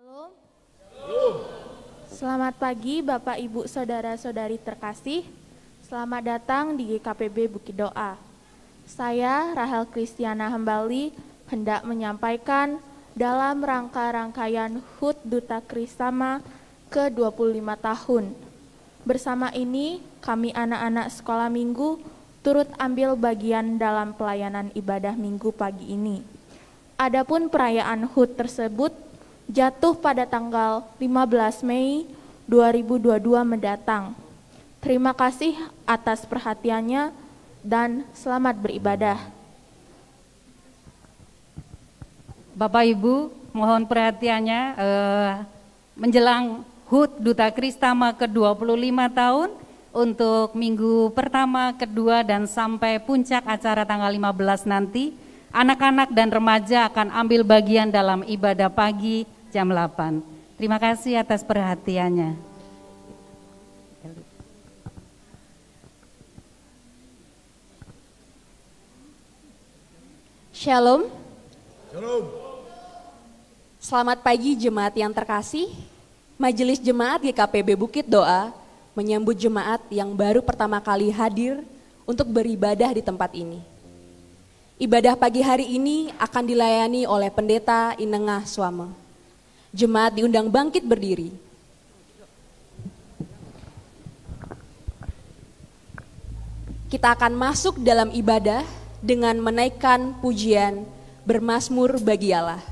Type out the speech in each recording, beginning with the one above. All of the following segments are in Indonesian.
Shalom. Selamat pagi Bapak Ibu Saudara-saudari terkasih. Selamat datang di GKPB Bukit Doa. Saya Rahel Kristiana Hambali hendak menyampaikan dalam rangkaian HUT Duta Kristama ke-25 tahun. Bersama ini kami anak-anak sekolah minggu turut ambil bagian dalam pelayanan ibadah minggu pagi ini. Adapun perayaan HUT tersebut jatuh pada tanggal 15 Mei 2022 mendatang. Terima kasih atas perhatiannya dan selamat beribadah. Bapak Ibu, mohon perhatiannya menjelang HUT Duta Kristama ke-25 tahun untuk minggu pertama, kedua, dan sampai puncak acara tanggal 15 nanti, anak-anak dan remaja akan ambil bagian dalam ibadah pagi jam 8. Terima kasih atas perhatiannya. Shalom. Shalom. Selamat pagi jemaat yang terkasih. Majelis Jemaat GKPB Bukit Doa menyambut jemaat yang baru pertama kali hadir untuk beribadah di tempat ini. Ibadah pagi hari ini akan dilayani oleh Pendeta Inengah Swame. Jemaat diundang bangkit berdiri. Kita akan masuk dalam ibadah dengan menaikkan pujian bermazmur bagi Allah.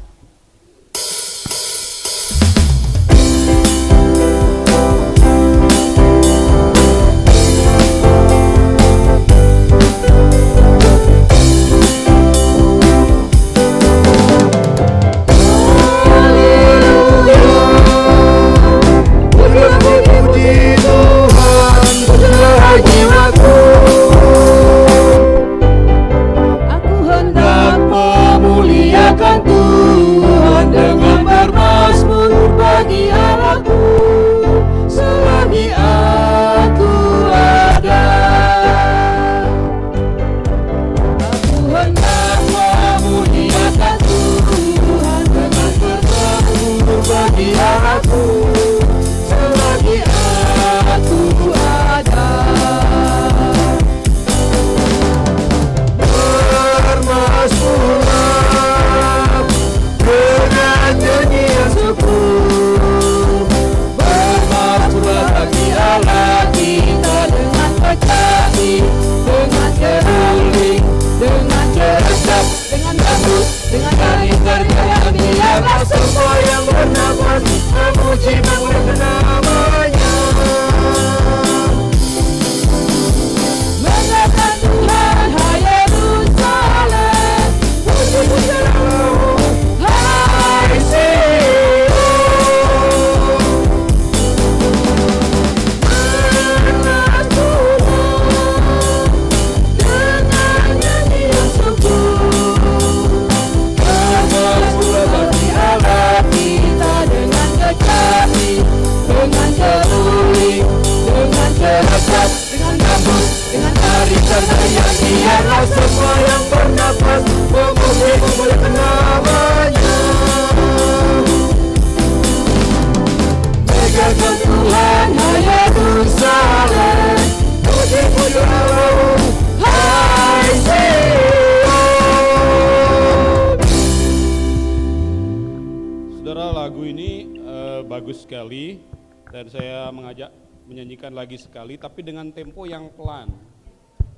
Bagus sekali, dan saya mengajak menyanyikan lagi sekali, tapi dengan tempo yang pelan.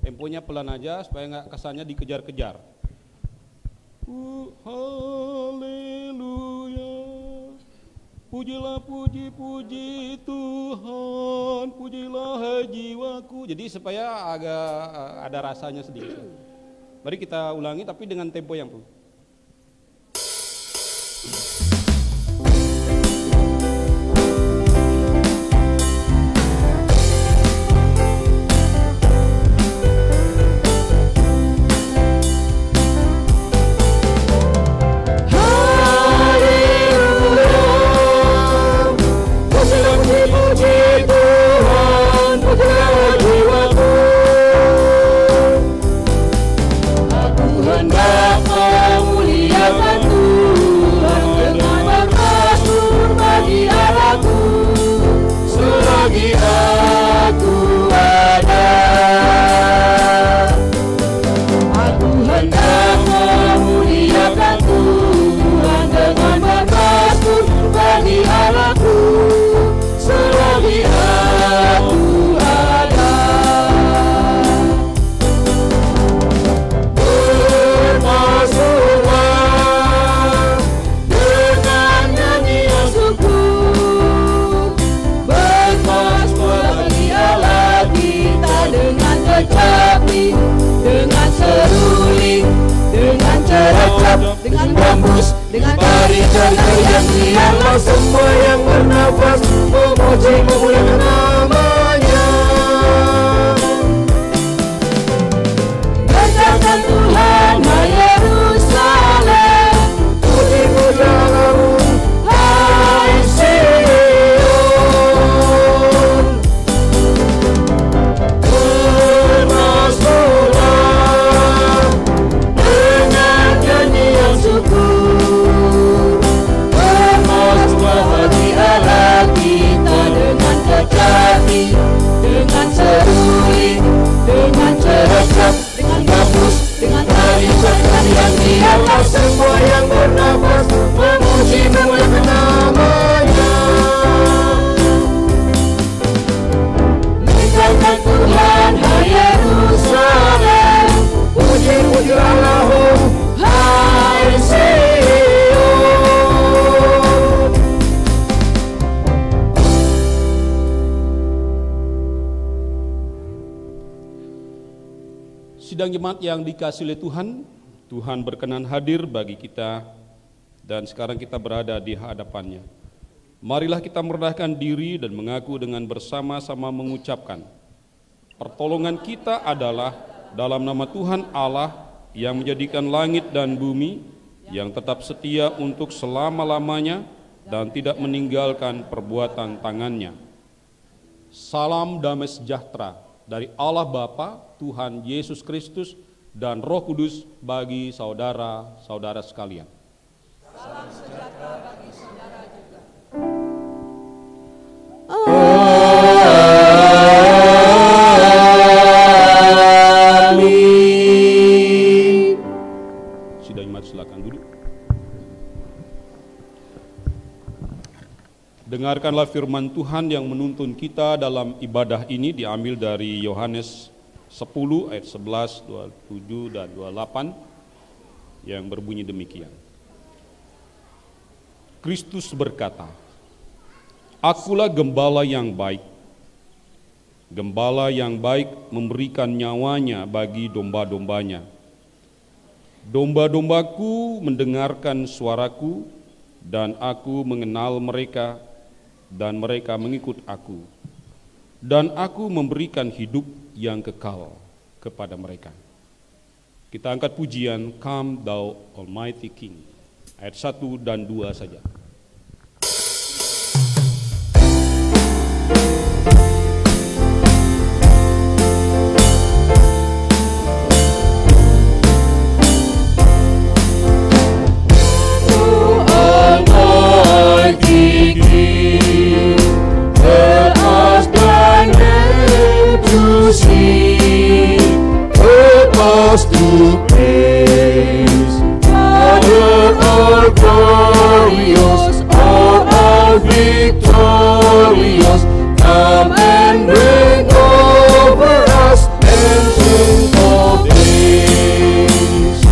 Temponya pelan aja supaya nggak kesannya dikejar-kejar. Haleluya, pujilah puji-puji Tuhan, pujilah hai jiwaku. Jadi supaya agak ada rasanya sedikit. Mari kita ulangi tapi dengan tempo yang pelan. Aku hendak teriak-teriak biarlah semua yang bernafas memuji memuliakan namanya. Banggakan Tuhan, hai Yerusalem, puji-pujianmu, hai Sion. Bermasmurlah dengan nyanyian syukur, bermasmurlah bagi Allah kita dengan kejati, dengan seruling, dengan cercap, dengan gambus, dengan tarian yang biarlah semua yang bernafas memuji memuliakan namanya. Tinggalkan Tuhan, hai Yerusalem, puji-puji Allahmu, hai Sion. Sidang jemaat yang dikasihi oleh Tuhan, Tuhan berkenan hadir bagi kita dan sekarang kita berada di hadapannya. Marilah kita merendahkan diri dan mengaku dengan bersama-sama mengucapkan, pertolongan kita adalah dalam nama Tuhan Allah yang menjadikan langit dan bumi, yang tetap setia untuk selama-lamanya dan tidak meninggalkan perbuatan tangannya. Salam damai sejahtera dari Allah Bapa, Tuhan Yesus Kristus, dan Roh Kudus bagi saudara-saudara sekalian. Salam sejahtera bagi saudara juga. Amin. Sidang jemaat silakan duduk. Dengarkanlah firman Tuhan yang menuntun kita dalam ibadah ini, diambil dari Yohanes 10 ayat 11, 27 dan 28 yang berbunyi demikian. Kristus berkata, "Akulah gembala yang baik. Gembala yang baik memberikan nyawanya bagi domba-dombanya. Domba-dombaku mendengarkan suaraku, dan aku mengenal mereka, dan mereka mengikut aku. Dan aku memberikan hidup yang kekal kepada mereka." Kita angkat pujian Come Thou Almighty King, ayat 1 dan 2 saja. To praise, Father all glorious, all victorious, come and reign over us ancient of days.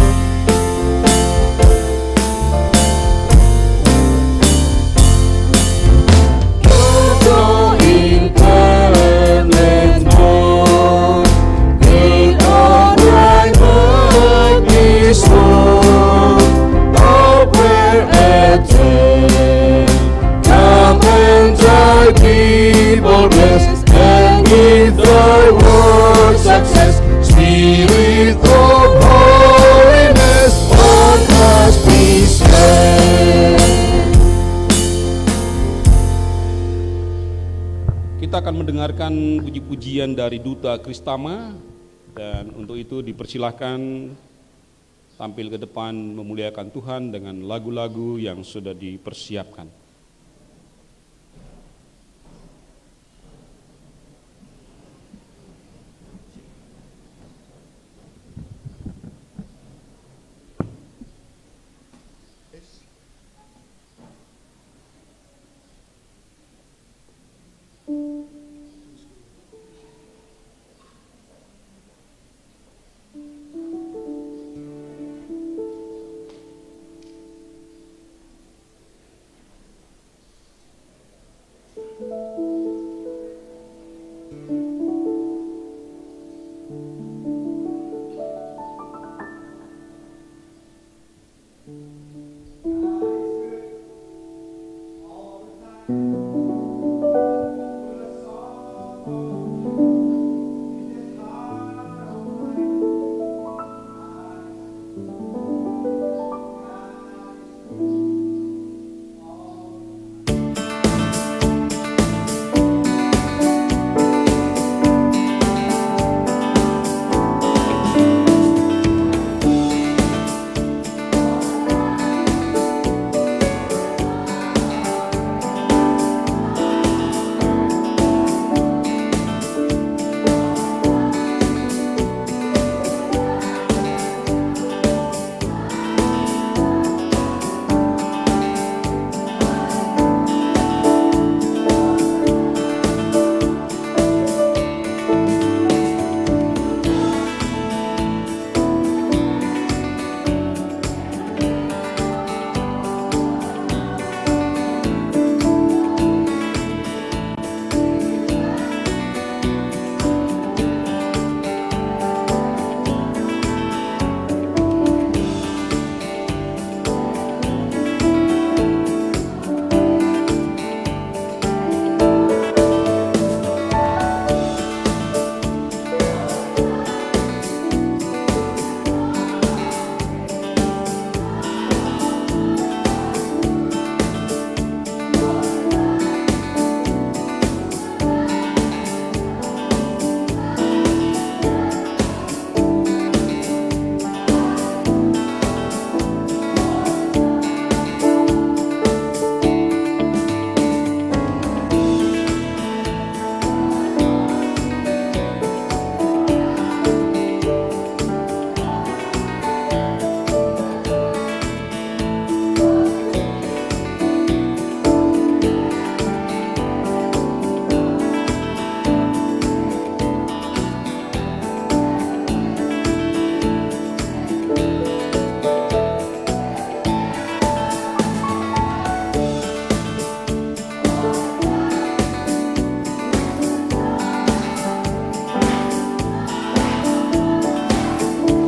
Your incarnate Lord, great on come and thy people bless, and give thy word success. Spirit of holiness, on us be sent. Kita akan mendengarkan puji-pujian dari Duta Kristama, dan untuk itu dipersilahkan tampil ke depan memuliakan Tuhan dengan lagu-lagu yang sudah dipersiapkan.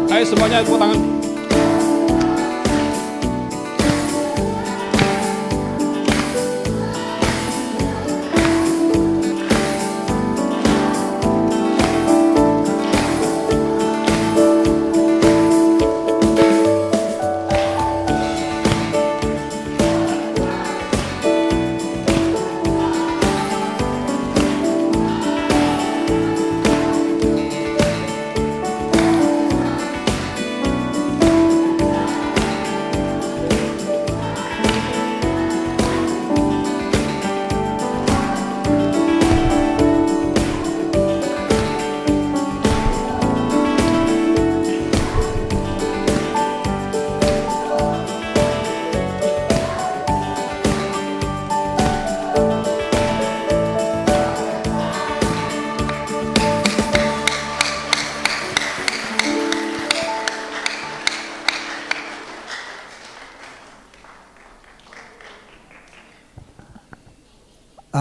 Ayo semuanya tepuk tangan.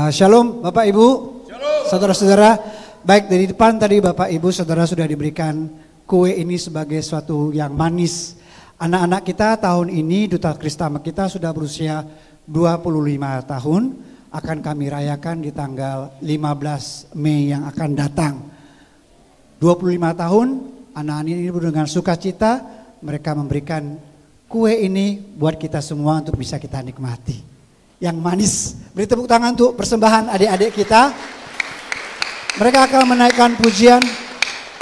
Shalom Bapak Ibu, saudara-saudara. Baik, dari depan tadi Bapak Ibu saudara sudah diberikan kue ini sebagai suatu yang manis. Anak-anak kita tahun ini Duta Kristama kita sudah berusia 25 tahun. Akan kami rayakan di tanggal 15 Mei yang akan datang. 25 tahun anak-anak ini dengan sukacita mereka memberikan kue ini buat kita semua untuk bisa kita nikmati. Yang manis. Beri tepuk tangan untuk persembahan adik-adik kita. Mereka akan menaikkan pujian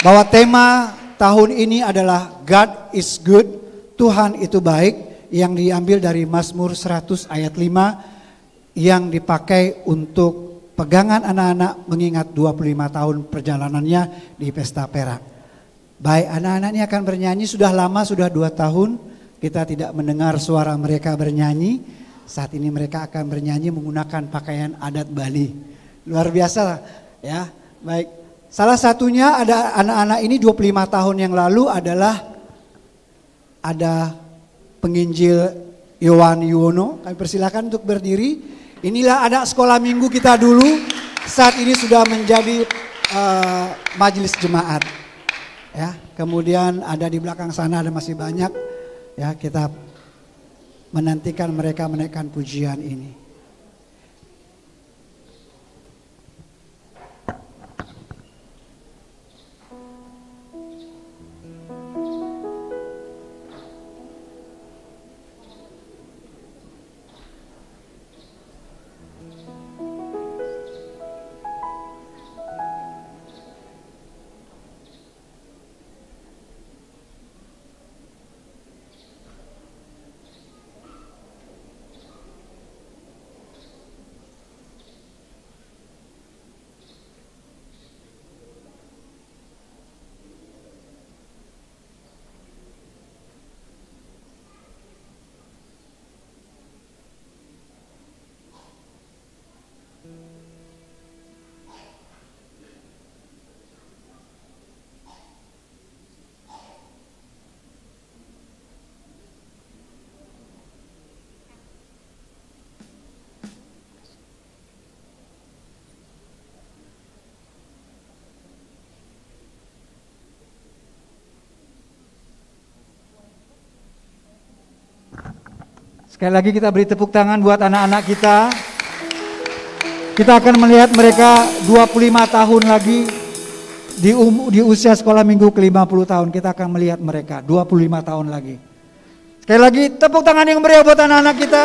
bahwa tema tahun ini adalah God is good, Tuhan itu baik, yang diambil dari Mazmur 100 ayat 5 yang dipakai untuk pegangan anak-anak mengingat 25 tahun perjalanannya di Pesta Perak. Baik, anak-anak ini akan bernyanyi, sudah lama, sudah 2 tahun kita tidak mendengar suara mereka bernyanyi. Saat ini mereka akan bernyanyi menggunakan pakaian adat Bali. Luar biasa ya. Baik. Salah satunya ada anak-anak ini 25 tahun yang lalu adalah ada penginjil Yohan Yuwono. Kami persilakan untuk berdiri. Inilah anak sekolah minggu kita dulu. Saat ini sudah menjadi majelis jemaat. Ya, kemudian ada di belakang sana ada masih banyak ya, kita menantikan mereka menaikkan pujian ini. Sekali lagi kita beri tepuk tangan buat anak-anak kita. Kita akan melihat mereka 25 tahun lagi di usia sekolah minggu ke-50 tahun. Kita akan melihat mereka 25 tahun lagi. Sekali lagi tepuk tangan yang meriah buat anak-anak kita.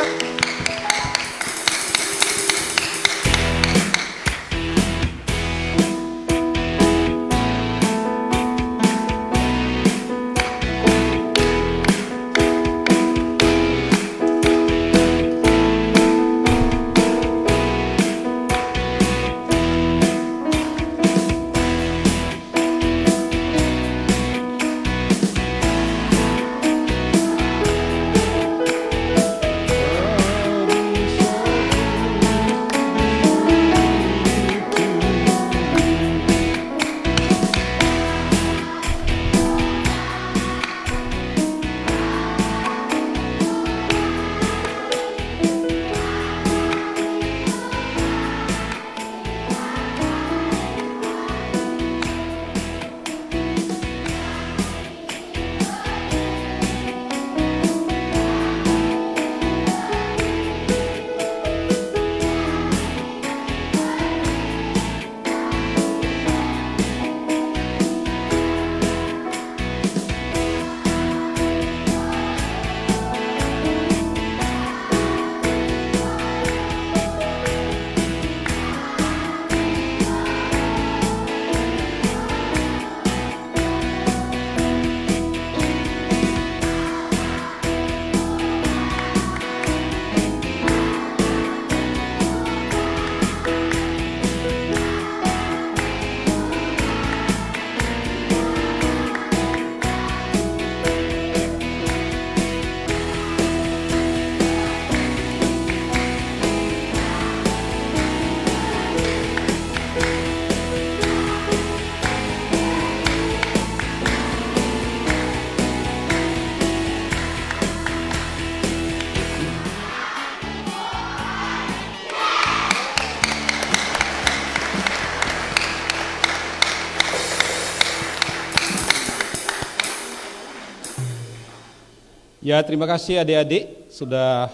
Ya, terima kasih adik-adik sudah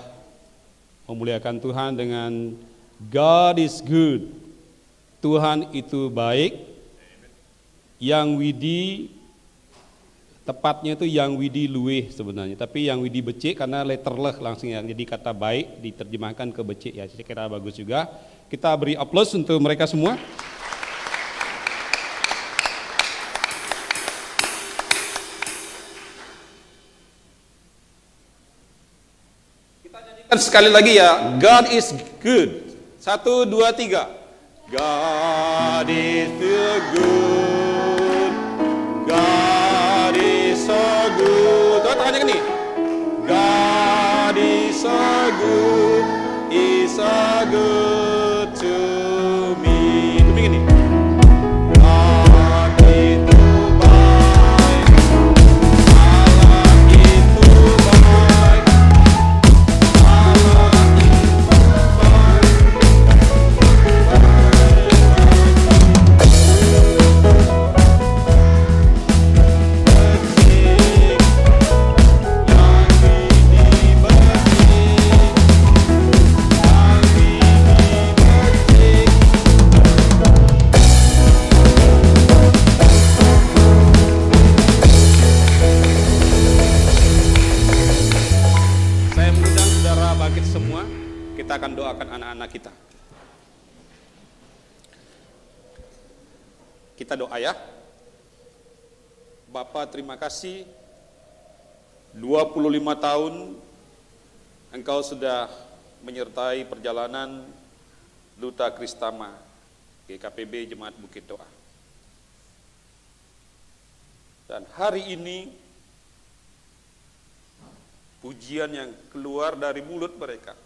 memuliakan Tuhan dengan God is good. Tuhan itu baik. Yang widi, tepatnya itu yang widi luweh sebenarnya. Tapi yang widi becik karena letterleh langsung ya. Jadi kata baik diterjemahkan ke becik ya. Saya kira bagus juga. Kita beri aplaus untuk mereka semua. Sekali lagi ya, God is good. 1, 2, 3. God is so good. God is so good. Coba tangannya gini. God is so good. Is so good to me. Itu begini. God itu baik. Allah itu baik. Kita akan doakan anak-anak kita. Kita doa ya. Bapak, terima kasih 25 tahun Engkau sudah menyertai perjalanan Duta Kristama GKPB Jemaat Bukit Doa. Dan hari ini pujian yang keluar dari mulut mereka,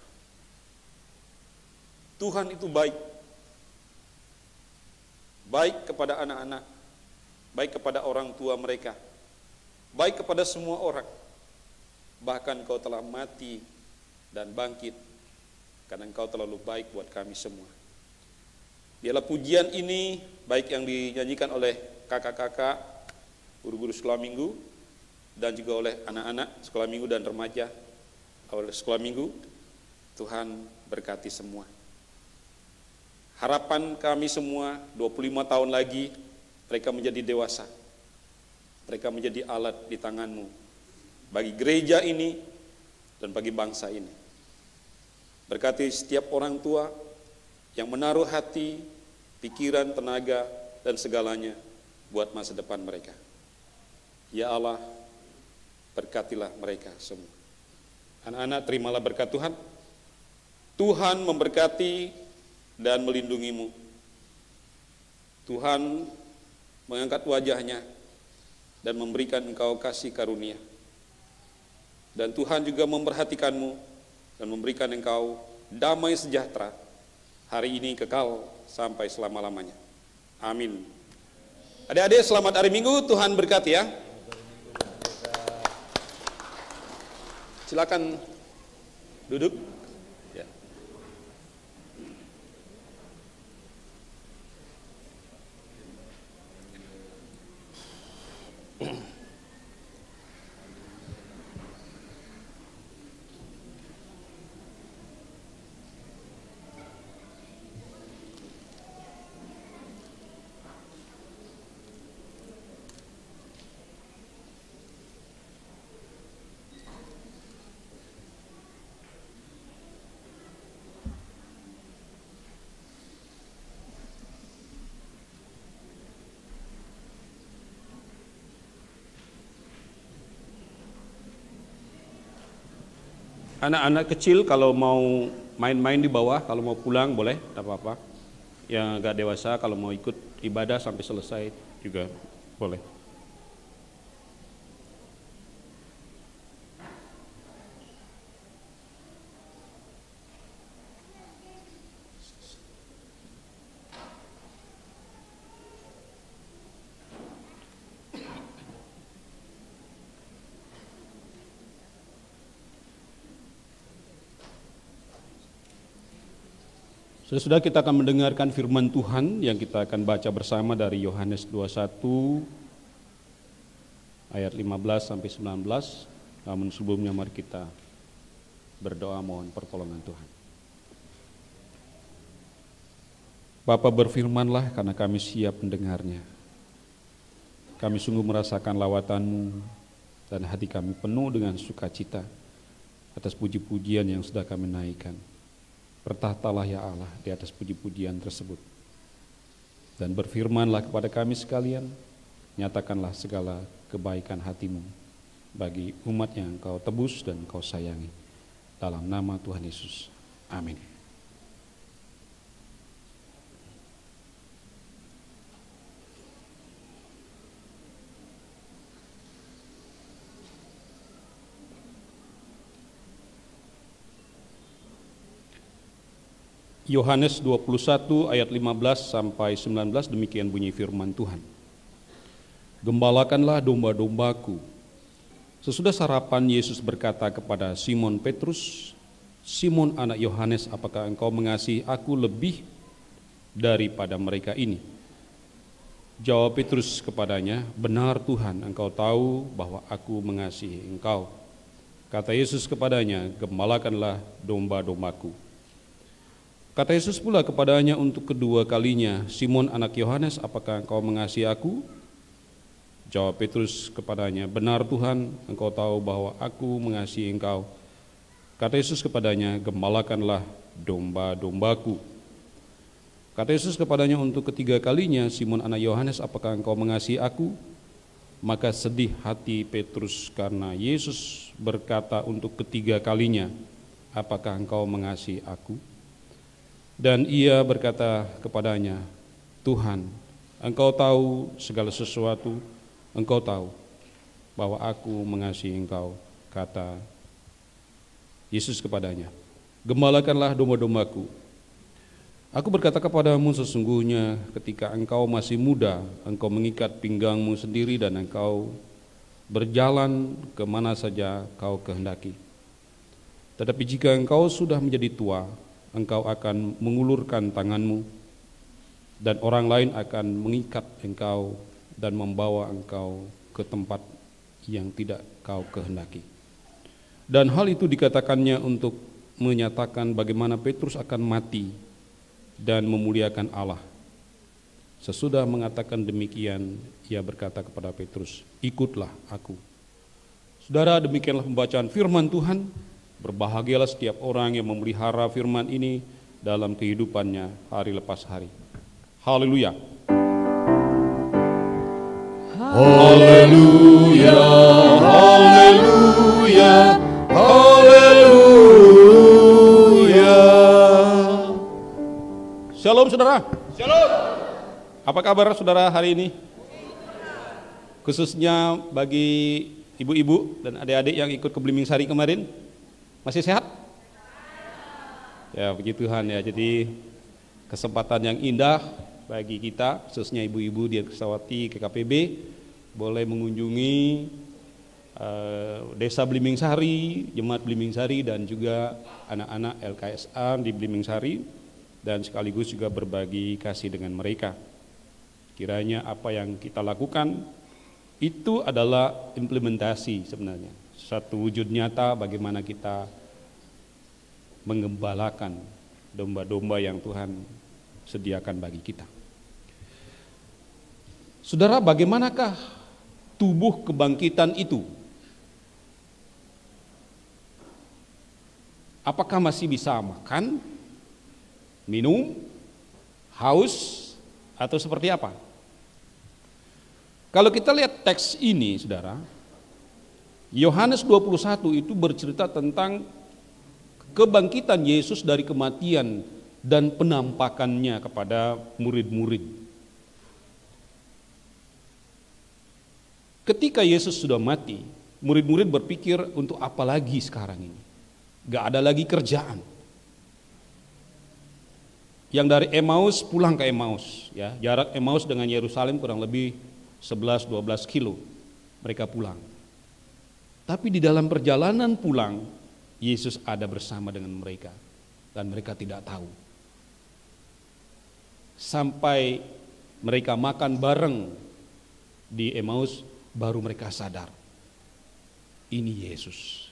Tuhan itu baik. Baik kepada anak-anak, baik kepada orang tua mereka, baik kepada semua orang. Bahkan Kau telah mati dan bangkit, karena Engkau terlalu baik buat kami semua. Biarlah pujian ini, baik yang dinyanyikan oleh kakak-kakak, guru-guru sekolah minggu, dan juga oleh anak-anak sekolah minggu dan remaja, awal sekolah minggu. Tuhan berkati semua. Harapan kami semua 25 tahun lagi mereka menjadi dewasa. Mereka menjadi alat di tanganmu bagi gereja ini dan bagi bangsa ini. Berkati setiap orang tua yang menaruh hati, pikiran, tenaga, dan segalanya buat masa depan mereka. Ya Allah, berkatilah mereka semua. Anak-anak, terimalah berkat Tuhan. Tuhan memberkati dan melindungimu. Tuhan mengangkat wajahnya dan memberikan engkau kasih karunia. Dan Tuhan juga memperhatikanmu dan memberikan engkau damai sejahtera hari ini kekal sampai selama-lamanya. Amin. Adik-adik, selamat hari Minggu, Tuhan berkati ya. Silakan duduk. Ya. Anak-anak kecil kalau mau main-main di bawah, kalau mau pulang boleh, tidak apa-apa. Yang agak dewasa kalau mau ikut ibadah sampai selesai juga boleh. Sudah kita akan mendengarkan firman Tuhan yang kita akan baca bersama dari Yohanes 21 ayat 15 sampai 19. Namun sebelumnya mari kita berdoa mohon pertolongan Tuhan. Bapa, berfirmanlah karena kami siap mendengarnya. Kami sungguh merasakan lawatan-Mu dan hati kami penuh dengan sukacita atas puji-pujian yang sudah kami naikkan. Bertahtalah ya Allah di atas puji-pujian tersebut. Dan berfirmanlah kepada kami sekalian, nyatakanlah segala kebaikan hati-Mu bagi umat yang Engkau tebus dan Engkau sayangi. Dalam nama Tuhan Yesus. Amin. Yohanes 21 ayat 15 sampai 19, demikian bunyi firman Tuhan. Gembalakanlah domba-dombaku. Sesudah sarapan Yesus berkata kepada Simon Petrus, Simon anak Yohanes, apakah engkau mengasihi aku lebih daripada mereka ini? Jawab Petrus kepadanya, benar Tuhan, engkau tahu bahwa aku mengasihi engkau. Kata Yesus kepadanya, gembalakanlah domba-dombaku. Kata Yesus pula kepadanya untuk kedua kalinya, Simon anak Yohanes, apakah engkau mengasihi aku? Jawab Petrus kepadanya, benar Tuhan, engkau tahu bahwa aku mengasihi engkau. Kata Yesus kepadanya, gembalakanlah domba-dombaku. Kata Yesus kepadanya untuk ketiga kalinya, Simon anak Yohanes, apakah engkau mengasihi aku? Maka sedih hati Petrus karena Yesus berkata untuk ketiga kalinya, apakah engkau mengasihi aku? Dan ia berkata kepadanya, Tuhan, engkau tahu segala sesuatu, engkau tahu bahwa aku mengasihi engkau. Kata Yesus kepadanya, gembalakanlah domba-dombaku. Aku berkata kepadamu sesungguhnya ketika engkau masih muda, engkau mengikat pinggangmu sendiri dan engkau berjalan kemana saja kau kehendaki. Tetapi jika engkau sudah menjadi tua, engkau akan mengulurkan tanganmu dan orang lain akan mengikat engkau dan membawa engkau ke tempat yang tidak kau kehendaki. Dan hal itu dikatakannya untuk menyatakan bagaimana Petrus akan mati dan memuliakan Allah. Sesudah mengatakan demikian, ia berkata kepada Petrus, "Ikutlah aku." Saudara, demikianlah pembacaan firman Tuhan. Berbahagialah setiap orang yang memelihara firman ini dalam kehidupannya hari lepas hari. Haleluya. Haleluya, haleluya, haleluya. Shalom saudara. Shalom. Apa kabar saudara hari ini? Khususnya bagi ibu-ibu dan adik-adik yang ikut ke Blimbing Sari kemarin, masih sehat? Ya puji Tuhan ya, jadi kesempatan yang indah bagi kita, khususnya ibu-ibu di Kesawati KKPB, boleh mengunjungi Desa Blimbing Sari, Jemaat Blimbing Sari, dan juga anak-anak LKSA di Blimbing Sari, dan sekaligus juga berbagi kasih dengan mereka. Kiranya apa yang kita lakukan itu adalah implementasi sebenarnya, satu wujud nyata bagaimana kita mengembalakan domba-domba yang Tuhan sediakan bagi kita. Saudara, bagaimanakah tubuh kebangkitan itu? Apakah masih bisa makan, minum, haus, atau seperti apa? Kalau kita lihat teks ini, saudara, Yohanes 21 itu bercerita tentang kebangkitan Yesus dari kematian dan penampakannya kepada murid-murid. Ketika Yesus sudah mati, murid-murid berpikir untuk apa lagi sekarang ini? Gak ada lagi kerjaan. Yang dari Emmaus pulang ke Emmaus, ya, jarak Emmaus dengan Yerusalem kurang lebih 11-12 kilo, mereka pulang. Tapi di dalam perjalanan pulang, Yesus ada bersama dengan mereka, dan mereka tidak tahu. Sampai mereka makan bareng di Emmaus, baru mereka sadar, ini Yesus.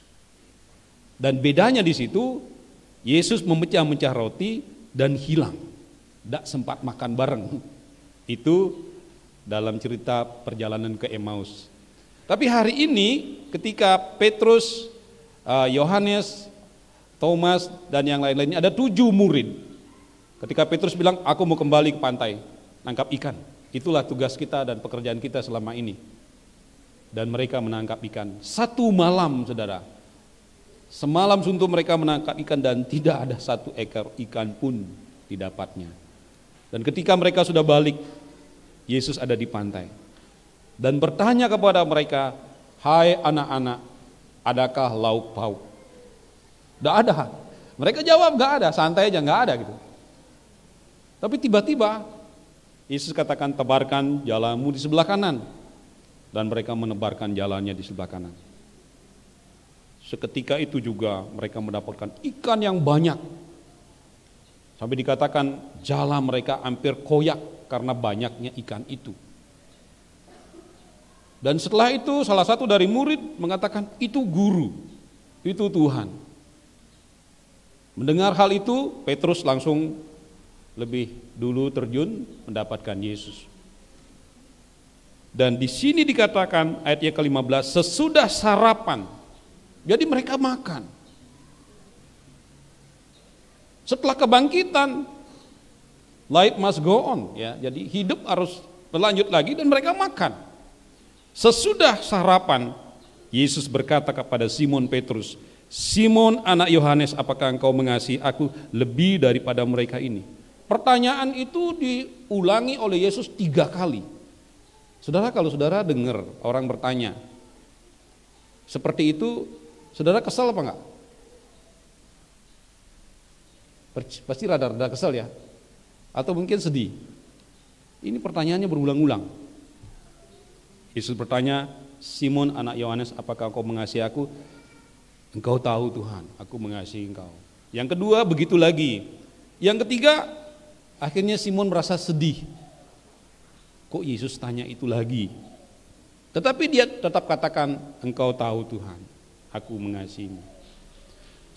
Dan bedanya di situ, Yesus memecah-mecah roti dan hilang, tidak sempat makan bareng. Itu dalam cerita perjalanan ke Emmaus. Tapi hari ini ketika Petrus, Yohanes, Thomas, dan yang lain-lainnya, ada 7 murid. Ketika Petrus bilang, aku mau kembali ke pantai, nangkap ikan. Itulah tugas kita dan pekerjaan kita selama ini. Dan mereka menangkap ikan. 1 malam, saudara. Semalam suntuk mereka menangkap ikan dan tidak ada 1 ekor ikan pun didapatnya. Dan ketika mereka sudah balik, Yesus ada di pantai. Dan bertanya kepada mereka, hai anak-anak, adakah lauk pauk? Tidak ada. Mereka jawab gak ada, santai aja gak ada gitu. Tapi tiba-tiba Yesus katakan, tebarkan jalanmu di sebelah kanan. Dan mereka menebarkan jalannya di sebelah kanan. Seketika itu juga mereka mendapatkan ikan yang banyak. Sampai dikatakan jala mereka hampir koyak karena banyaknya ikan itu. Dan setelah itu salah satu dari murid mengatakan, itu guru, itu Tuhan. Mendengar hal itu, Petrus langsung lebih dulu terjun mendapatkan Yesus. Dan di sini dikatakan ayat yang ke-15, sesudah sarapan, jadi mereka makan. Setelah kebangkitan, life must go on, ya. Jadi hidup harus berlanjut lagi dan mereka makan. Sesudah sarapan, Yesus berkata kepada Simon Petrus, Simon anak Yohanes, apakah engkau mengasihi aku lebih daripada mereka ini? Pertanyaan itu diulangi oleh Yesus 3 kali. Saudara, kalau saudara dengar orang bertanya seperti itu, saudara kesal apa enggak? Pasti rada-rada kesal ya, atau mungkin sedih. Ini pertanyaannya berulang-ulang. Yesus bertanya, Simon anak Yohanes, apakah engkau mengasihi aku? Engkau tahu Tuhan, aku mengasihi engkau. Yang kedua begitu lagi. Yang ketiga, akhirnya Simon merasa sedih. Kok Yesus tanya itu lagi? Tetapi dia tetap katakan, engkau tahu Tuhan. aku mengasihimu.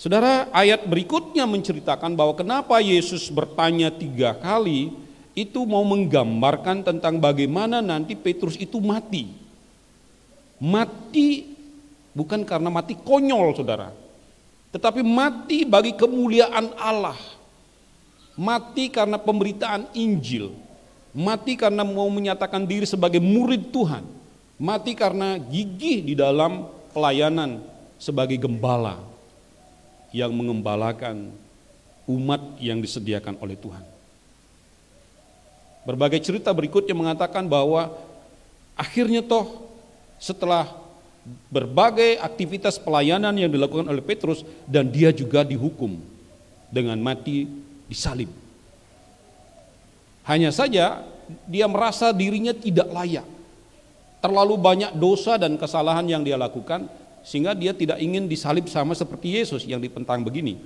Saudara, ayat berikutnya menceritakan bahwa kenapa Yesus bertanya 3 kali, itu mau menggambarkan tentang bagaimana nanti Petrus itu mati. Mati bukan karena mati konyol, saudara, tetapi mati bagi kemuliaan Allah. Mati karena pemberitaan Injil. Mati karena mau menyatakan diri sebagai murid Tuhan. Mati karena gigih di dalam pelayanan sebagai gembala yang mengembalakan umat yang disediakan oleh Tuhan. Berbagai cerita berikutnya mengatakan bahwa akhirnya toh setelah berbagai aktivitas pelayanan yang dilakukan oleh Petrus, dan dia juga dihukum dengan mati disalib. Hanya saja dia merasa dirinya tidak layak. Terlalu banyak dosa dan kesalahan yang dia lakukan, sehingga dia tidak ingin disalib sama seperti Yesus yang dipentang begini.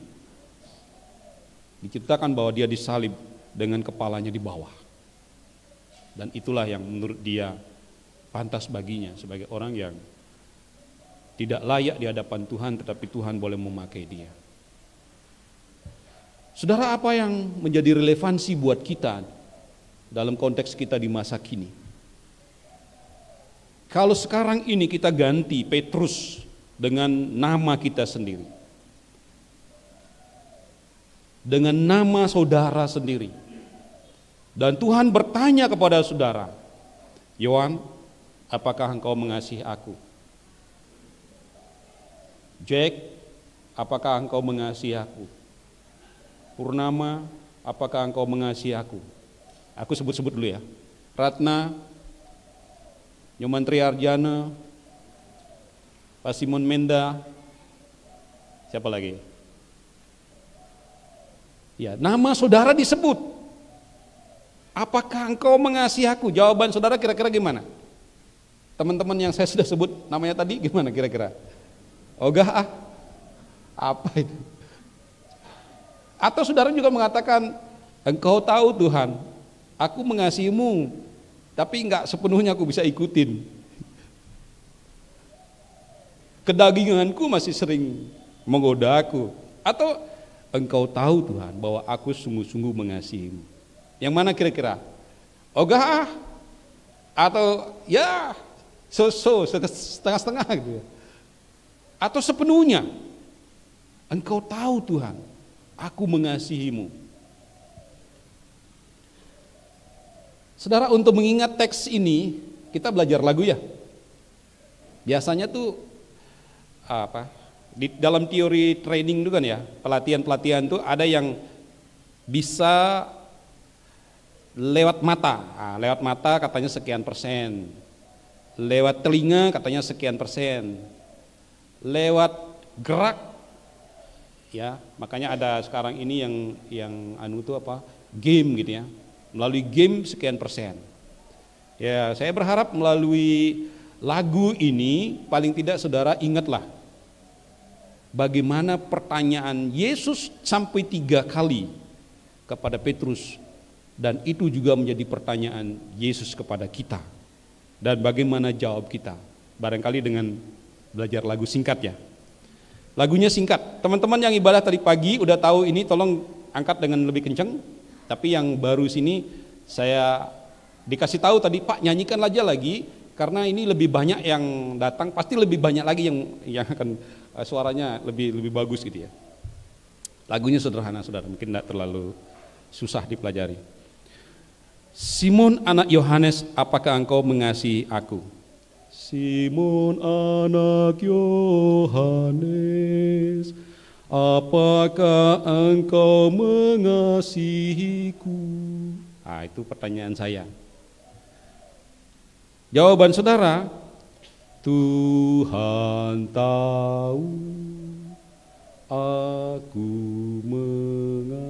Diceritakan bahwa dia disalib dengan kepalanya di bawah. Dan itulah yang menurut dia pantas baginya sebagai orang yang tidak layak di hadapan Tuhan, tetapi Tuhan boleh memakai dia. Saudara, apa yang menjadi relevansi buat kita dalam konteks kita di masa kini? Kalau sekarang ini kita ganti Petrus dengan nama kita sendiri, dengan nama saudara sendiri, dan Tuhan bertanya kepada saudara, Yohan, apakah engkau mengasihi aku? Jack, apakah engkau mengasihi aku? Purnama, apakah engkau mengasihi aku? Aku sebut-sebut dulu ya. Ratna, Nyoman Triarjana, Pak Simon Menda, siapa lagi? Ya, nama saudara disebut. Apakah engkau mengasihi aku? Jawaban saudara kira-kira gimana? Teman-teman yang saya sudah sebut namanya tadi gimana kira-kira? Ogah ah, apa itu? Atau saudara juga mengatakan, engkau tahu Tuhan, aku mengasihimu, tapi enggak sepenuhnya aku bisa ikutin. Kedaginganku masih sering menggoda aku. Atau engkau tahu Tuhan bahwa aku sungguh-sungguh mengasihimu. Yang mana kira-kira? Ogah ah, atau ya so-so, setengah-setengah gitu ya. Atau sepenuhnya, engkau tahu Tuhan, aku mengasihimu. Saudara, untuk mengingat teks ini, kita belajar lagu ya. Biasanya tuh di dalam teori training itu kan ya, pelatihan-pelatihan tuh ada yang bisa lewat mata. Nah, lewat mata katanya sekian persen. Lewat telinga katanya sekian persen. Lewat gerak ya, makanya ada sekarang ini yang game gitu ya, melalui game sekian persen. Ya, saya berharap melalui lagu ini paling tidak saudara ingatlah bagaimana pertanyaan Yesus sampai 3 kali kepada Petrus, dan itu juga menjadi pertanyaan Yesus kepada kita, dan bagaimana jawab kita, barangkali dengan belajar lagu singkat ya. Lagunya singkat. Teman-teman yang ibadah tadi pagi udah tahu ini, tolong angkat dengan lebih kencang. Tapi yang baru sini saya dikasih tahu tadi, Pak nyanyikan aja lagi, karena ini lebih banyak yang datang, pasti lebih banyak lagi yang akan suaranya lebih bagus gitu ya. Lagunya sederhana saudara, mungkin tidak terlalu susah dipelajari. Simon anak Yohanes, apakah engkau mengasihi aku? Simon anak Yohanes, apakah engkau mengasihiku? Nah, itu pertanyaan saya. Jawaban saudara, Tuhan tahu aku mengasihimu.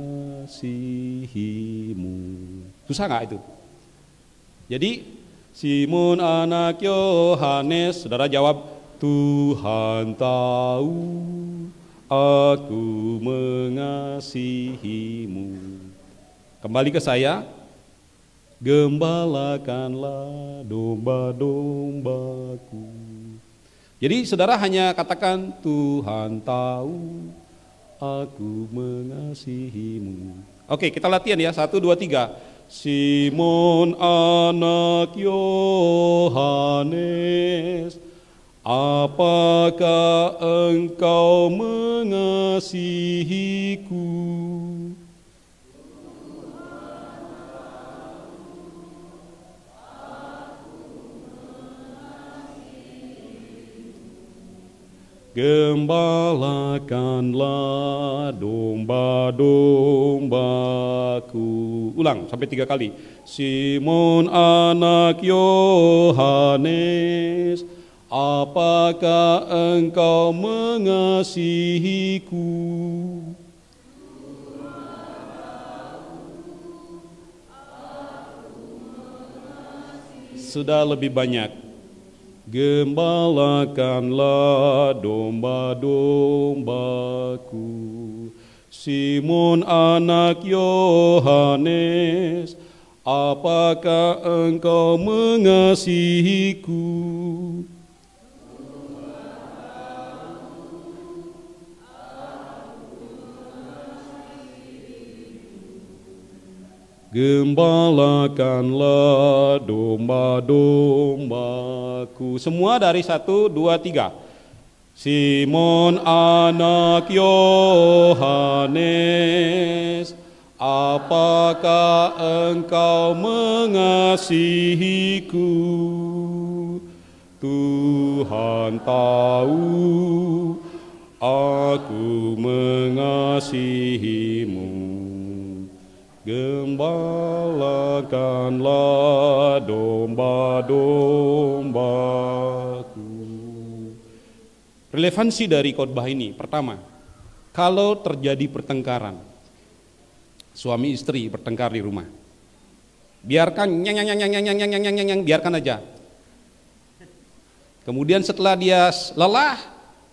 Susah nggak itu? Jadi Simon anak Yohanes, saudara jawab, Tuhan tahu aku mengasihimu. Kembali ke saya, gembalakanlah domba-dombaku. Jadi saudara hanya katakan, Tuhan tahu aku mengasihimu. Oke, kita latihan ya, 1, 2, 3. Simon anak Yohanes, apakah engkau mengasihiku? Gembalakanlah domba-dombaku. Ulang sampai 3 kali. Simon anak Yohanes, apakah engkau mengasihiku? Sudah lebih banyak. Gembalakanlah domba-dombaku. Simon anak Yohanes, apakah engkau mengasihiku? Gembalakanlah domba-dombaku. Semua dari 1, 2, 3. Simon anak Yohanes, apakah engkau mengasihiku? Tuhan tahu aku mengasihimu. Gembalakanlah domba-dombaku. Relevansi dari khotbah ini, pertama, kalau terjadi pertengkaran, suami istri bertengkar di rumah, biarkan biarkan aja. Kemudian setelah dia lelah,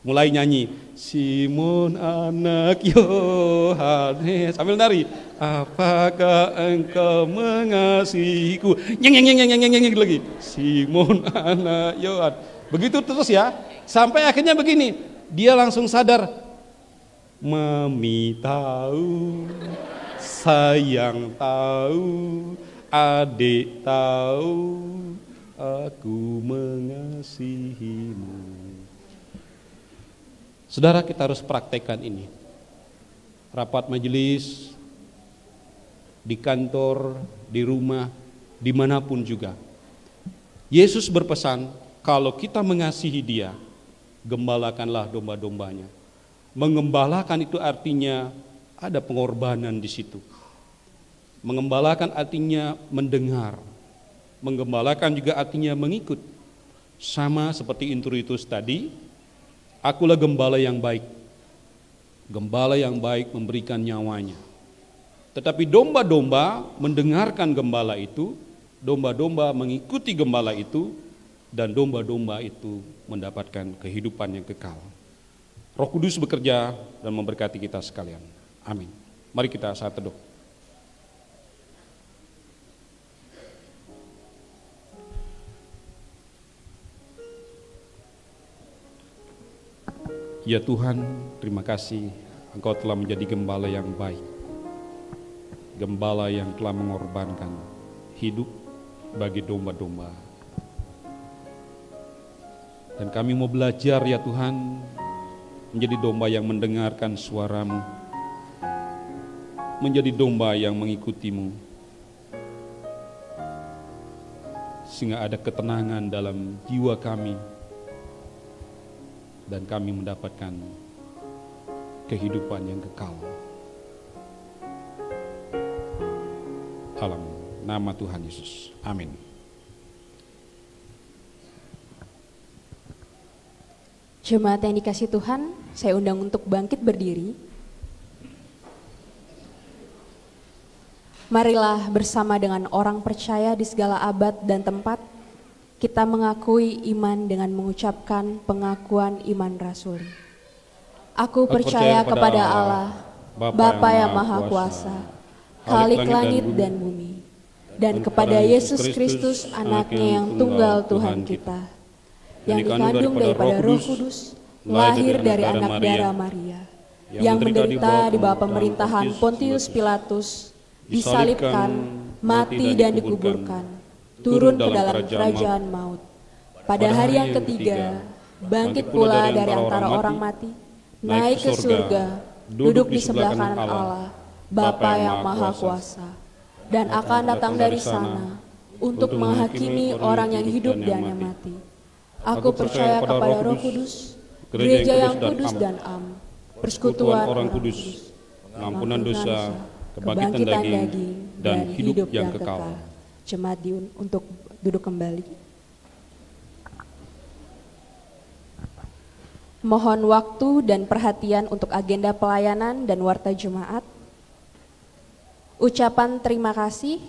mulai nyanyi, Simon anak Yohanes, sambil nari, apakah engkau mengasihiku? Nyeng lagi, Simon anak Yohanes. Begitu terus ya, sampai akhirnya begini, dia langsung sadar, Mami tahu, sayang tahu, adik tahu, aku mengasihimu. Saudara, kita harus praktekkan ini. Rapat majelis, di kantor, di rumah, dimanapun juga. Yesus berpesan, kalau kita mengasihi Dia, gembalakanlah domba-dombanya. Mengembalakan itu artinya ada pengorbanan di situ. Mengembalakan artinya mendengar. Menggembalakan juga artinya mengikut. Sama seperti introitus tadi, akulah gembala yang baik. Gembala yang baik memberikan nyawanya. Tetapi domba-domba mendengarkan gembala itu, domba-domba mengikuti gembala itu, dan domba-domba itu mendapatkan kehidupan yang kekal. Roh Kudus bekerja dan memberkati kita sekalian. Amin. Mari kita saat teduh. Ya Tuhan, terima kasih Engkau telah menjadi gembala yang baik. Gembala yang telah mengorbankan hidup bagi domba-domba. Dan kami mau belajar ya Tuhan, menjadi domba yang mendengarkan suara-Mu, menjadi domba yang mengikuti-Mu, sehingga ada ketenangan dalam jiwa kami, dan kami mendapatkan kehidupan yang kekal. Dalam nama Tuhan Yesus. Amin. Jemaat yang dikasihi Tuhan, saya undang untuk bangkit berdiri. Marilah bersama dengan orang percaya di segala abad dan tempat, kita mengakui iman dengan mengucapkan pengakuan iman rasuli. Aku percaya kepada Allah, Bapa yang Maha Kuasa, Khalik langit dan bumi, dan kepada Yesus Kristus anaknya yang tunggal Tuhan kita, yang dikandung daripada Roh Kudus, lahir dari anak darah Maria, yang menderita di bawah pemerintahan Pontius Pilatus, disalibkan, mati dan dikuburkan, turun ke dalam kerajaan maut. Pada hari yang ketiga, bangkit pula dari antara orang mati, naik ke surga, duduk di sebelah kanan Allah, Bapa yang Maha Kuasa, dan akan datang dari sana untuk menghakimi orang yang hidup dan yang mati. Aku percaya kepada Roh Kudus, gereja yang kudus dan am, persekutuan orang kudus, pengampunan dosa, kebangkitan daging, dan hidup yang kekal. Jemaat untuk duduk kembali. Mohon waktu dan perhatian untuk agenda pelayanan dan warta jemaat. Ucapan terima kasih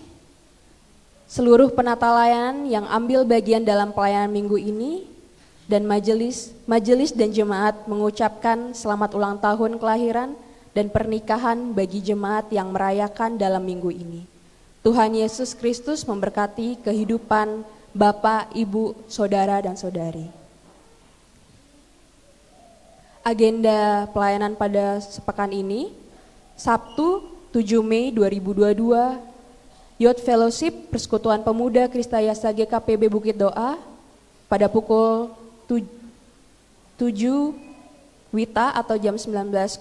seluruh penata layanan yang ambil bagian dalam pelayanan minggu ini, dan majelis dan jemaat mengucapkan selamat ulang tahun kelahiran dan pernikahan bagi jemaat yang merayakan dalam minggu ini. Tuhan Yesus Kristus memberkati kehidupan Bapak, Ibu, Saudara, dan Saudari. Agenda pelayanan pada sepekan ini, Sabtu 7 Mei 2022, Youth Fellowship Persekutuan Pemuda Kristayasa GKPB Bukit Doa pada pukul 7 WITA atau jam 19.00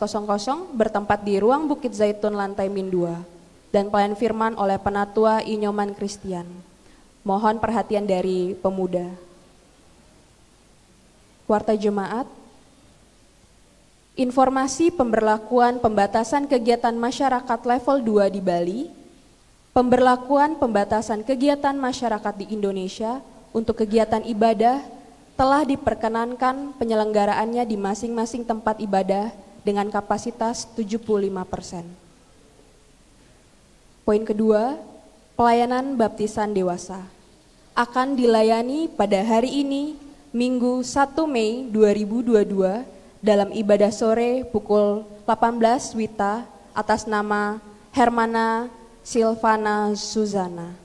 bertempat di Ruang Bukit Zaitun lantai min 2 dan pelayan firman oleh Penatua Inyoman Kristian. Mohon perhatian dari pemuda. Warta jemaat. Informasi pemberlakuan pembatasan kegiatan masyarakat level 2 di Bali, pemberlakuan pembatasan kegiatan masyarakat di Indonesia untuk kegiatan ibadah telah diperkenankan penyelenggaraannya di masing-masing tempat ibadah dengan kapasitas 75%. Poin kedua, pelayanan baptisan dewasa akan dilayani pada hari ini, Minggu 1 Mei 2022, dalam ibadah sore pukul 18 WITA atas nama Hermana Silvana Suzana.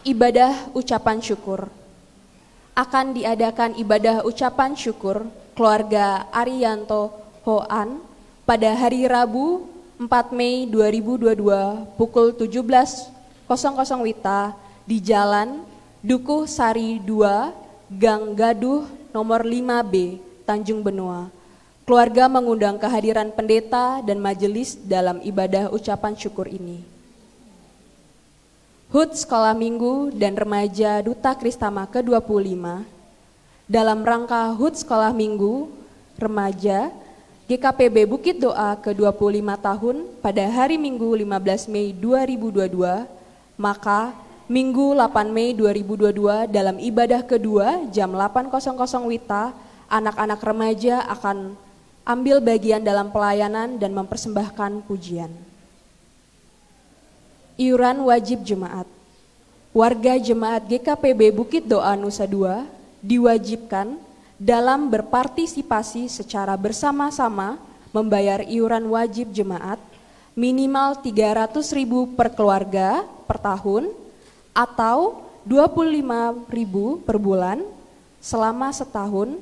Ibadah ucapan syukur. Akan diadakan ibadah ucapan syukur keluarga Arianto Hoan pada hari Rabu 4 Mei 2022 pukul 17.00 WITA di Jalan Dukuh Sari 2, Gang Gaduh nomor 5B, Tanjung Benoa. Keluarga mengundang kehadiran pendeta dan majelis dalam ibadah ucapan syukur ini. HUT Sekolah Minggu dan Remaja Duta Kristama ke-25 dalam rangka HUT Sekolah Minggu Remaja GKPB Bukit Doa ke-25 tahun pada hari Minggu 15 Mei 2022, maka Minggu 8 Mei 2022 dalam ibadah kedua jam 8.00 WITA, anak-anak remaja akan ambil bagian dalam pelayanan dan mempersembahkan pujian. Iuran wajib jemaat. Warga jemaat GKPB Bukit Doa Nusa Dua diwajibkan dalam berpartisipasi secara bersama-sama membayar iuran wajib jemaat minimal 300.000 per keluarga per tahun atau 25.000 per bulan selama setahun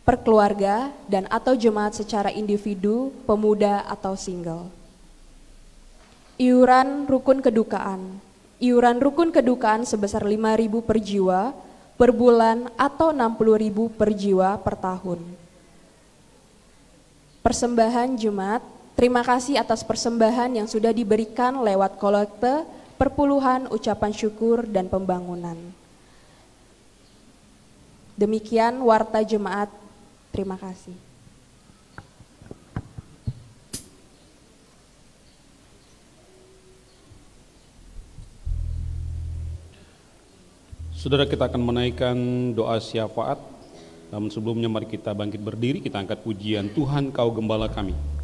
per keluarga dan atau jemaat secara individu, pemuda atau single. Iuran rukun kedukaan. Iuran rukun kedukaan sebesar 5.000 per jiwa per bulan atau 60.000 per jiwa per tahun. Persembahan jemaat. Terima kasih atas persembahan yang sudah diberikan lewat kolekte, perpuluhan, ucapan syukur, dan pembangunan. Demikian warta jemaat. Terima kasih. Saudara, kita akan menaikkan doa syafaat. Namun sebelumnya mari kita bangkit berdiri, kita angkat pujian Tuhan Kau Gembala Kami.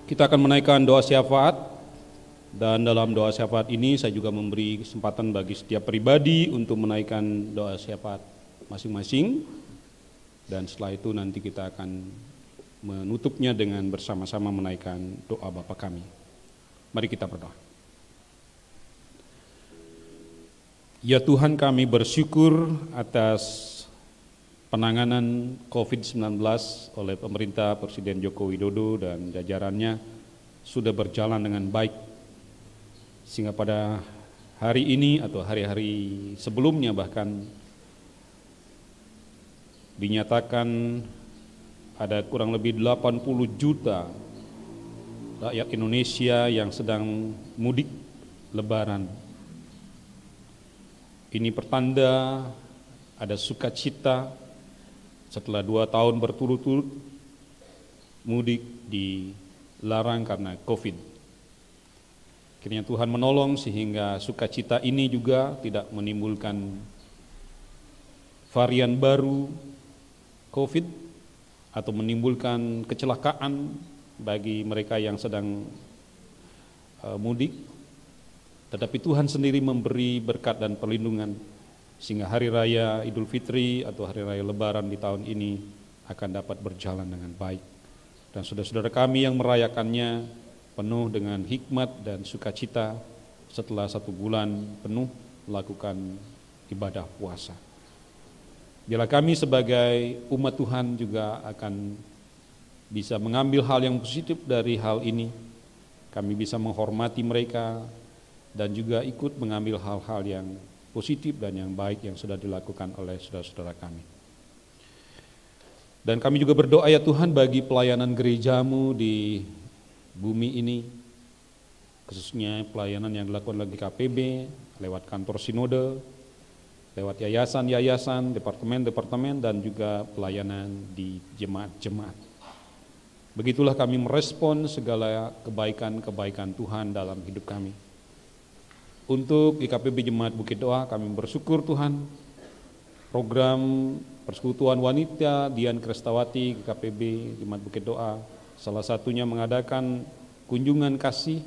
Kita akan menaikkan doa syafaat, dan dalam doa syafaat ini saya juga memberi kesempatan bagi setiap pribadi untuk menaikkan doa syafaat masing-masing, dan setelah itu nanti kita akan menutupnya dengan bersama-sama menaikkan doa Bapa kami. Mari kita berdoa. Ya Tuhan, kami bersyukur atas penanganan COVID-19 oleh pemerintah Presiden Joko Widodo dan jajarannya sudah berjalan dengan baik, sehingga pada hari ini atau hari-hari sebelumnya bahkan dinyatakan ada kurang lebih 80 juta rakyat Indonesia yang sedang mudik lebaran. Ini pertanda ada sukacita setelah 2 tahun berturut-turut mudik dilarang karena COVID. Kiranya Tuhan menolong sehingga sukacita ini juga tidak menimbulkan varian baru COVID atau menimbulkan kecelakaan bagi mereka yang sedang mudik. Tetapi Tuhan sendiri memberi berkat dan perlindungan sehingga hari raya Idul Fitri atau hari raya Lebaran di tahun ini akan dapat berjalan dengan baik. Dan saudara-saudara kami yang merayakannya penuh dengan hikmat dan sukacita setelah 1 bulan penuh melakukan ibadah puasa. Biarlah kami sebagai umat Tuhan juga akan bisa mengambil hal yang positif dari hal ini. Kami bisa menghormati mereka dan juga ikut mengambil hal-hal yang positif dan yang baik yang sudah dilakukan oleh saudara-saudara kami. Dan kami juga berdoa ya Tuhan bagi pelayanan gerejamu di bumi ini, khususnya pelayanan yang dilakukan oleh GKPB lewat kantor sinode, lewat yayasan-yayasan, departemen-departemen, dan juga pelayanan di jemaat-jemaat. Begitulah kami merespon segala kebaikan-kebaikan Tuhan dalam hidup kami. Untuk GKPB Jemaat Bukit Doa, kami bersyukur Tuhan, program Persekutuan Wanita Dian Krestawati GKPB Jemaat Bukit Doa, salah satunya mengadakan kunjungan kasih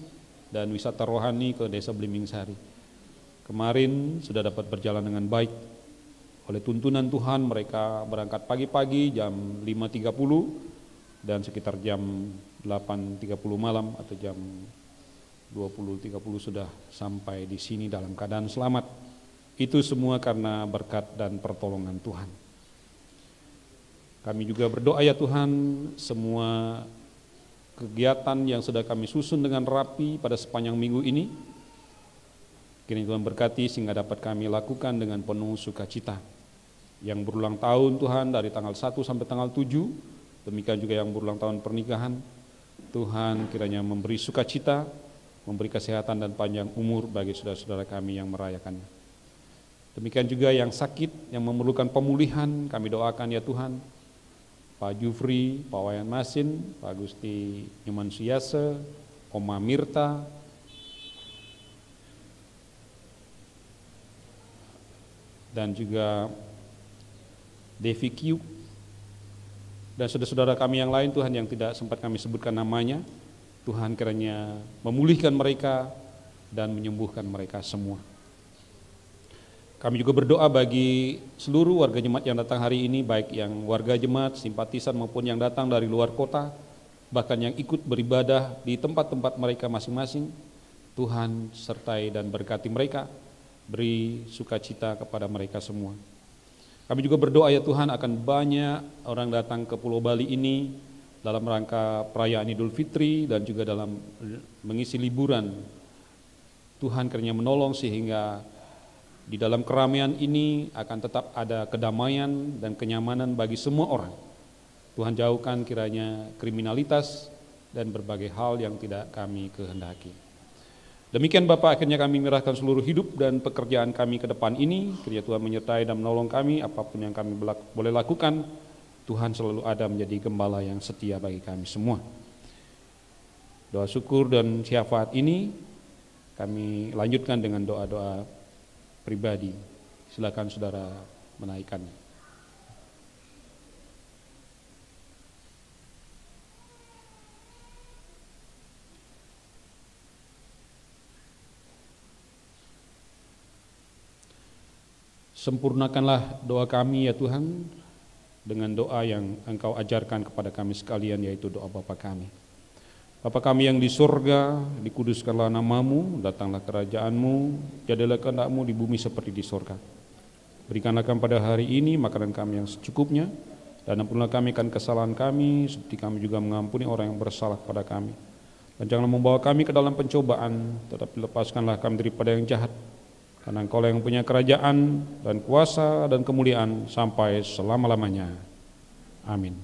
dan wisata rohani ke Desa Blimbing Sari. Kemarin sudah dapat berjalan dengan baik. Oleh tuntunan Tuhan mereka berangkat pagi-pagi jam 5.30 dan sekitar jam 8.30 malam atau jam 20.30 sudah sampai di sini dalam keadaan selamat. Itu semua karena berkat dan pertolongan Tuhan. Kami juga berdoa ya Tuhan, semua kegiatan yang sudah kami susun dengan rapi pada sepanjang minggu ini, kiranya Tuhan berkati sehingga dapat kami lakukan dengan penuh sukacita. Yang berulang tahun Tuhan dari tanggal 1 sampai tanggal 7, demikian juga yang berulang tahun pernikahan, Tuhan kiranya memberi sukacita, memberi kesehatan dan panjang umur bagi saudara-saudara kami yang merayakannya. Demikian juga yang sakit, yang memerlukan pemulihan, kami doakan ya Tuhan, Pak Jufri, Pak Wayan Masin, Pak Gusti Nyoman Suyase, Oma Mirta, dan juga Devi Kiuk, dan saudara-saudara kami yang lain Tuhan yang tidak sempat kami sebutkan namanya, Tuhan kiranya memulihkan mereka dan menyembuhkan mereka semua. Kami juga berdoa bagi seluruh warga jemaat yang datang hari ini, baik yang warga jemaat, simpatisan maupun yang datang dari luar kota, bahkan yang ikut beribadah di tempat-tempat mereka masing-masing. Tuhan sertai dan berkati mereka, beri sukacita kepada mereka semua. Kami juga berdoa ya Tuhan akan banyak orang datang ke Pulau Bali ini dalam rangka perayaan Idul Fitri dan juga dalam mengisi liburan. Tuhan kiranya menolong sehingga di dalam keramaian ini akan tetap ada kedamaian dan kenyamanan bagi semua orang. Tuhan jauhkan kiranya kriminalitas dan berbagai hal yang tidak kami kehendaki. Demikian Bapak, akhirnya kami menyerahkan seluruh hidup dan pekerjaan kami ke depan ini. Kiranya Tuhan menyertai dan menolong kami, apapun yang kami boleh lakukan, Tuhan selalu ada menjadi gembala yang setia bagi kami semua. Doa syukur dan syafaat ini kami lanjutkan dengan doa-doa pribadi. Silakan saudara menaikkannya. Sempurnakanlah doa kami ya Tuhan dengan doa yang Engkau ajarkan kepada kami sekalian, yaitu doa Bapa kami. Bapa kami yang di surga, dikuduskanlah namamu, datanglah kerajaan-Mu, jadilah kehendak-Mu di bumi seperti di surga. Berikanlah kami pada hari ini makanan kami yang secukupnya, dan ampunilah kami akan kesalahan kami, seperti kami juga mengampuni orang yang bersalah kepada kami. Dan janganlah membawa kami ke dalam pencobaan, tetapi lepaskanlah kami daripada yang jahat. Karena Engkau yang punya kerajaan dan kuasa dan kemuliaan sampai selama-lamanya. Amin.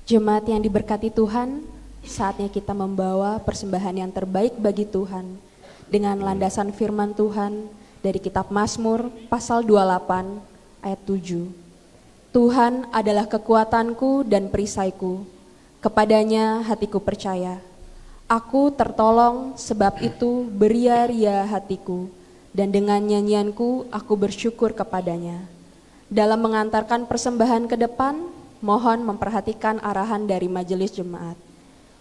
Jemaat yang diberkati Tuhan, saatnya kita membawa persembahan yang terbaik bagi Tuhan dengan landasan firman Tuhan dari kitab Mazmur pasal 28 ayat 7. Tuhan adalah kekuatanku dan perisaiku. Kepadanya hatiku percaya. Aku tertolong, sebab itu beria-ria hatiku, dan dengan nyanyianku aku bersyukur kepadanya. Dalam mengantarkan persembahan ke depan, mohon memperhatikan arahan dari majelis jemaat.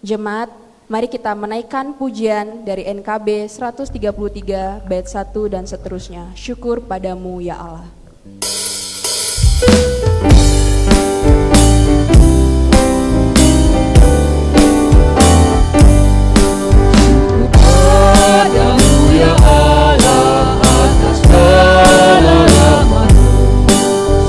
Jemaat, mari kita menaikkan pujian dari NKB 133 bait 1 dan seterusnya. Syukur padamu ya Allah. Padamu ya Allah atas segala rahmat-Mu,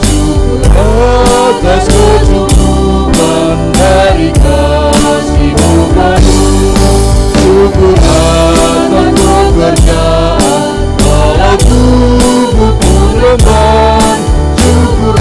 syukur atas kecukupan dari kasih-Mu penuh, syukur akan pekerjaan walau tubuh pun lemah, syukur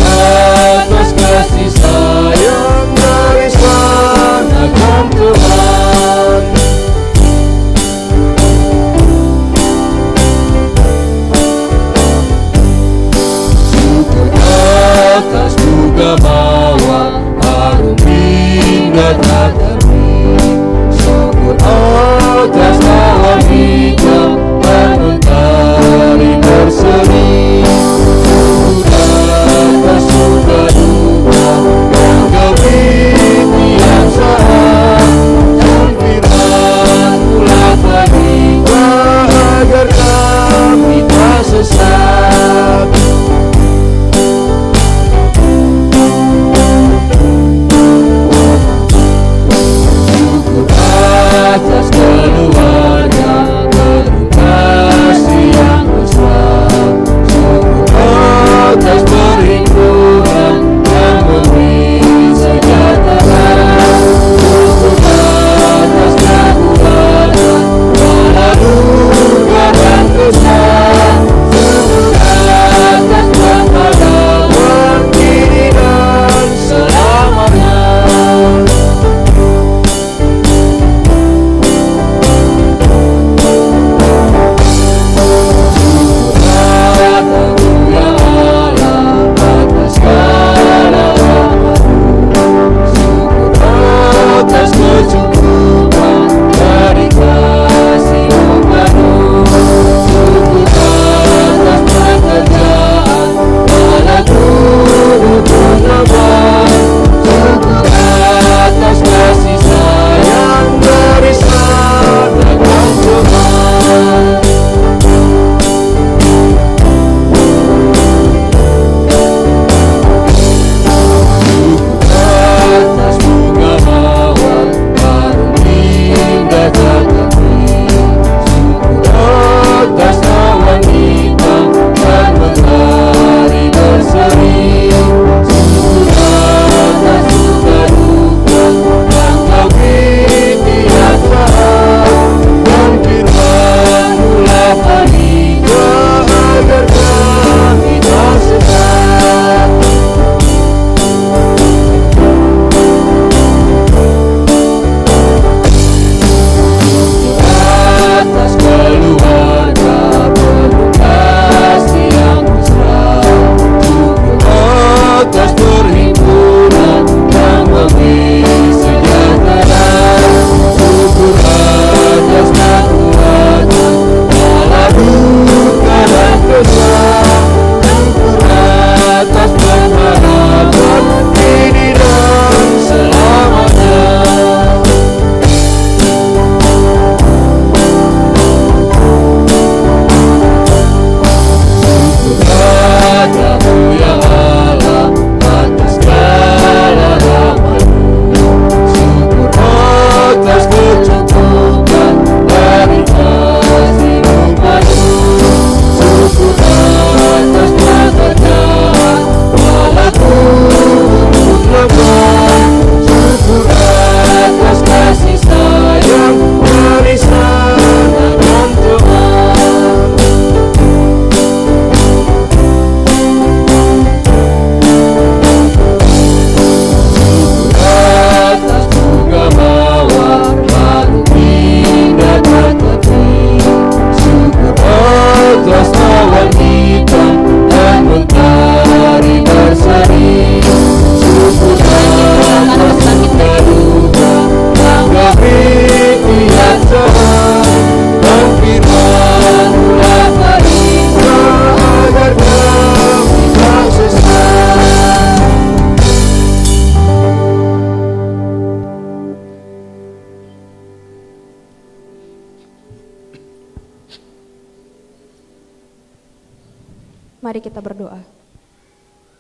Mari kita berdoa.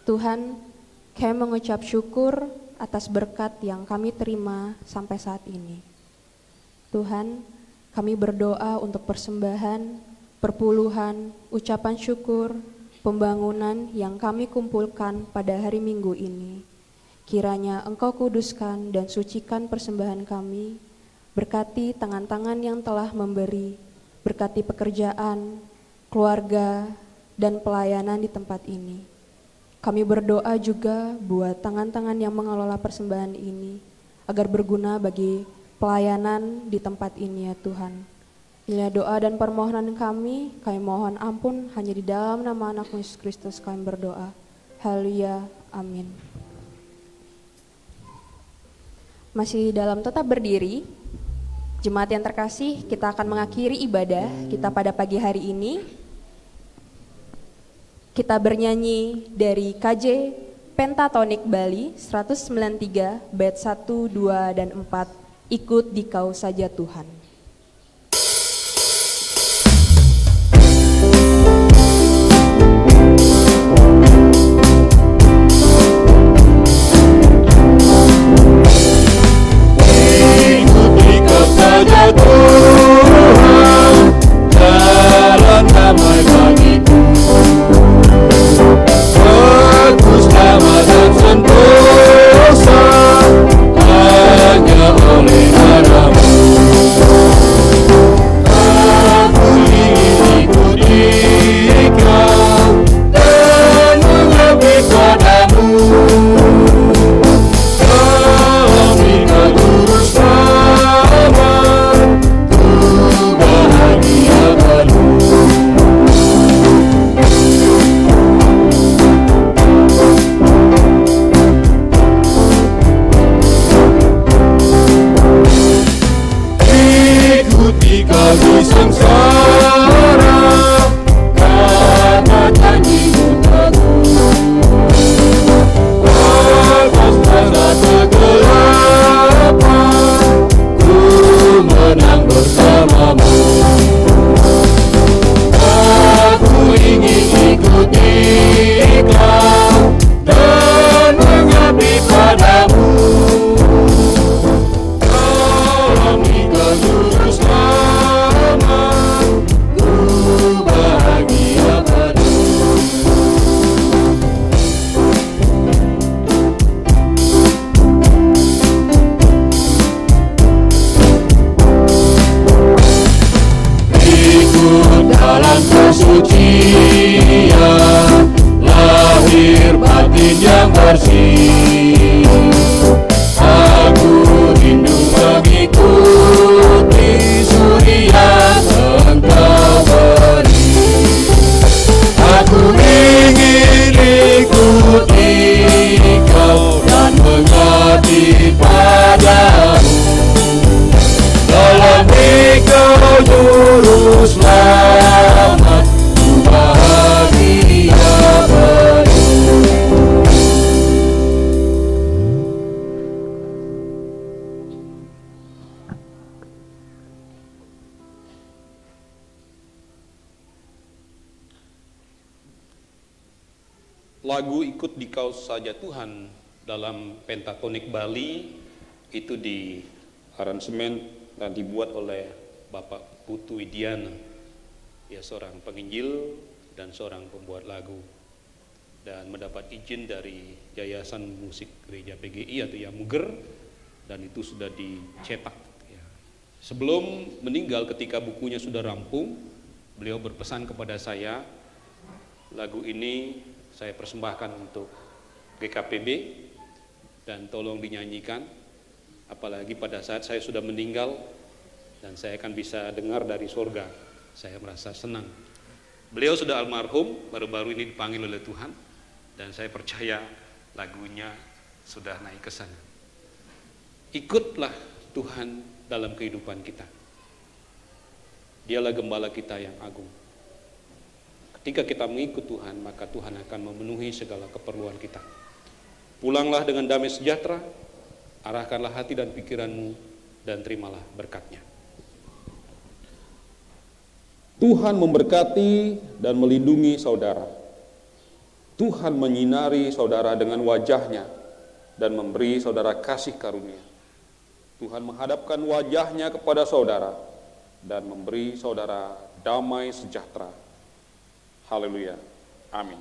Tuhan, kami mengucap syukur atas berkat yang kami terima sampai saat ini. Tuhan, kami berdoa untuk persembahan, perpuluhan, ucapan syukur, pembangunan yang kami kumpulkan pada hari Minggu ini. Kiranya Engkau kuduskan dan sucikan persembahan kami, berkati tangan-tangan yang telah memberi, berkati pekerjaan, keluarga, dan pelayanan di tempat ini. Kami berdoa juga buat tangan-tangan yang mengelola persembahan ini, agar berguna bagi pelayanan di tempat ini ya Tuhan. Inilah doa dan permohonan kami mohon ampun hanya di dalam nama anak Yesus Kristus kami berdoa. Haleluya, amin. Masih dalam tetap berdiri, jemaat yang terkasih, kita akan mengakhiri ibadah kita pada pagi hari ini. Kita bernyanyi dari KJ Pentatonik Bali 193 bait 1, 2, dan 4, Ikut Dikau Saja Tuhan. Ikut Dikau saja Tuhan, jalan damai bagiku. Tebus damai dan sentosa hanya oleh darah-Mu. Aku ingin ikut Dikau dan mengabdi padamu. Kami kan lurus aman, ku bahagia penuh. Ikuti kami sengsara karena janji-Mu teguh. Atas masa kegelapan, ku menang bersama-Mu. Aku ingin ikut Dikau dan mengabdi padamu. Kami kan lurus aman, ku bahagia penuh. Ikut dalam kesucian, lahir batin yang bersih. Aku rindu mengikuti suri yang Engkau beri. Aku ingin ikut Dikau dan mengabdi padamu. Dalam Dikau juru selamat, ku bahagia penuh. Lagu Ikut Dikau Saja Tuhan dalam Pentatonik Bali itu di aransemen dan dibuat oleh Bapak Putu Widiana, ya seorang penginjil dan seorang pembuat lagu, dan mendapat izin dari Yayasan Musik Gereja PGI atau Yamuger, dan itu sudah dicetak. Ya. Sebelum meninggal, ketika bukunya sudah rampung, beliau berpesan kepada saya, lagu ini saya persembahkan untuk GKPB dan tolong dinyanyikan, apalagi pada saat saya sudah meninggal dan saya akan bisa dengar dari surga. Saya merasa senang. Beliau sudah almarhum, baru-baru ini dipanggil oleh Tuhan, dan saya percaya lagunya sudah naik ke sana. Ikutlah Tuhan dalam kehidupan kita. Dialah gembala kita yang agung. Ketika kita mengikut Tuhan, maka Tuhan akan memenuhi segala keperluan kita. Pulanglah dengan damai sejahtera, arahkanlah hati dan pikiranmu, dan terimalah berkat-Nya. Tuhan memberkati dan melindungi saudara. Tuhan menyinari saudara dengan wajahnya dan memberi saudara kasih karunia. Tuhan menghadapkan wajahnya kepada saudara dan memberi saudara damai sejahtera. Haleluya. Amin.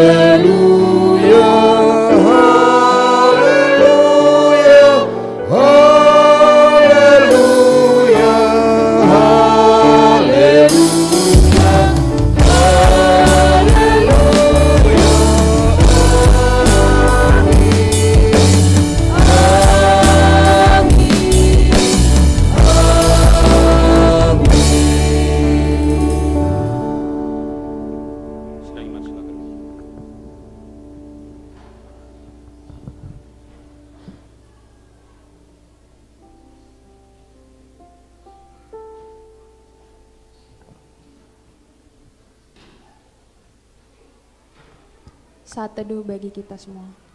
Haleluya, haleluya, haleluya, Sidang iman silakan. Saat teduh bagi kita semua.